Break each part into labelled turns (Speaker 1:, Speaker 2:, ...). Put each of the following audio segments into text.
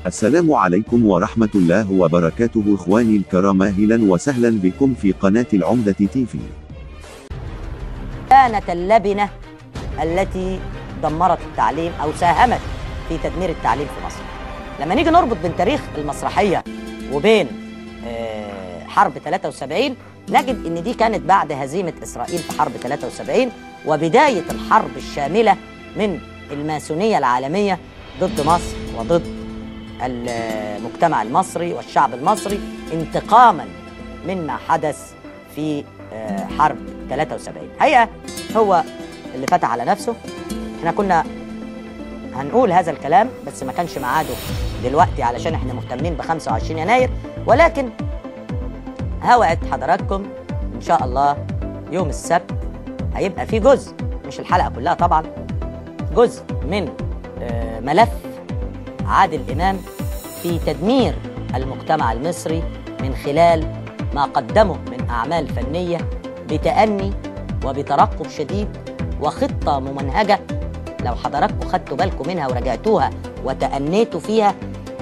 Speaker 1: السلام عليكم ورحمة الله وبركاته إخواني الكرام، أهلا وسهلا بكم في قناة العمدة تيفي.
Speaker 2: كانت اللبنة التي دمرت التعليم أو ساهمت في تدمير التعليم في مصر. لما نيجي نربط بين تاريخ المسرحية وبين حرب 73 نجد إن دي كانت بعد هزيمة إسرائيل في حرب 73 وبداية الحرب الشاملة من الماسونية العالمية ضد مصر وضد المجتمع المصري والشعب المصري انتقاما مما حدث في حرب 73. حقيقة هو اللي فتح على نفسه. احنا كنا هنقول هذا الكلام بس ما كانش ميعاده دلوقتي علشان احنا مهتمين ب 25 يناير، ولكن هوعد حضراتكم ان شاء الله يوم السبت هيبقى في جزء، مش الحلقة كلها طبعا، جزء من ملف عادل إمام في تدمير المجتمع المصري من خلال ما قدمه من أعمال فنية بتأني وبترقب شديد وخطة ممنهجة. لو حضراتكم خدتوا بالكم منها ورجعتوها وتأنيتوا فيها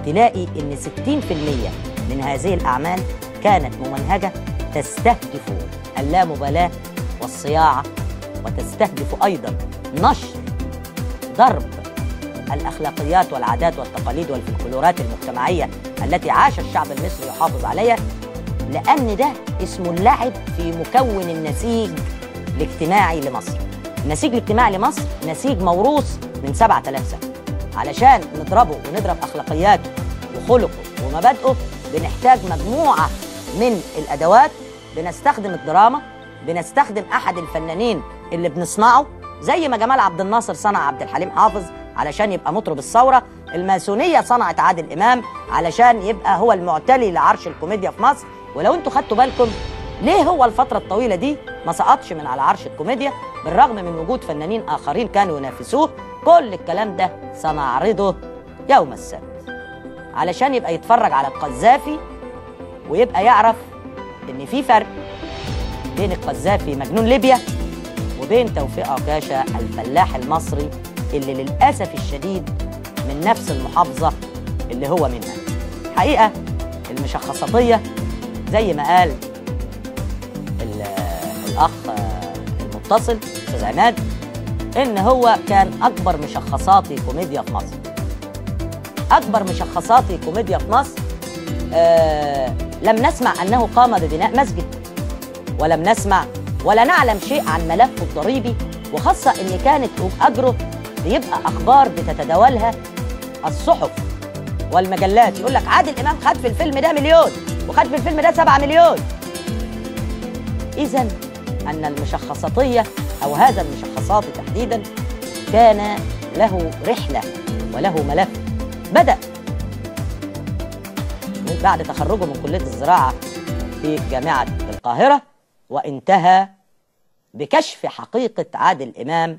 Speaker 2: تلاقي إن 60% من هذه الأعمال كانت ممنهجة تستهدف اللامبالاة والصياعة، وتستهدف أيضا نشر ضرب الأخلاقيات والعادات والتقاليد والفلكلورات المجتمعية التي عاش الشعب المصري يحافظ عليها، لأن ده اسمه اللعب في مكون النسيج الاجتماعي لمصر. النسيج الاجتماعي لمصر نسيج موروث من 7000 سنة. علشان نضربه ونضرب أخلاقياته وخلقه ومبادئه بنحتاج مجموعة من الأدوات. بنستخدم الدراما، بنستخدم أحد الفنانين اللي بنصنعه زي ما جمال عبد الناصر صنع عبد الحليم حافظ علشان يبقى مطرب الثورة. الماسونية صنعت عادل إمام علشان يبقى هو المعتلي لعرش الكوميديا في مصر. ولو انتوا خدتوا بالكم ليه هو الفترة الطويلة دي ما سقطش من على عرش الكوميديا بالرغم من وجود فنانين آخرين كانوا ينافسوه؟ كل الكلام ده سنعرضه يوم السبت علشان يبقى يتفرج على القذافي ويبقى يعرف إن في فرق بين القذافي مجنون ليبيا وبين توفيق عكاشة الفلاح المصري اللي للأسف الشديد من نفس المحافظة اللي هو منها. حقيقة المشخصاتية زي ما قال الأخ المتصل أستاذ عماد إن هو كان أكبر مشخصاتي كوميديا في مصر. أكبر مشخصاتي كوميديا في مصر. لم نسمع أنه قام ببناء مسجد، ولم نسمع ولا نعلم شيء عن ملفه الضريبي، وخاصة إن كانت أجره بيبقى أخبار بتتداولها الصحف والمجلات. يقول لك عادل إمام خد في الفيلم ده 1,000,000 وخد في الفيلم ده 7 مليون. إذن أن المشخصاتية أو هذا المشخصاتي تحديدا كان له رحلة وله ملف بدأ بعد تخرجه من كلية الزراعة في جامعة القاهرة، وانتهى بكشف حقيقة عادل إمام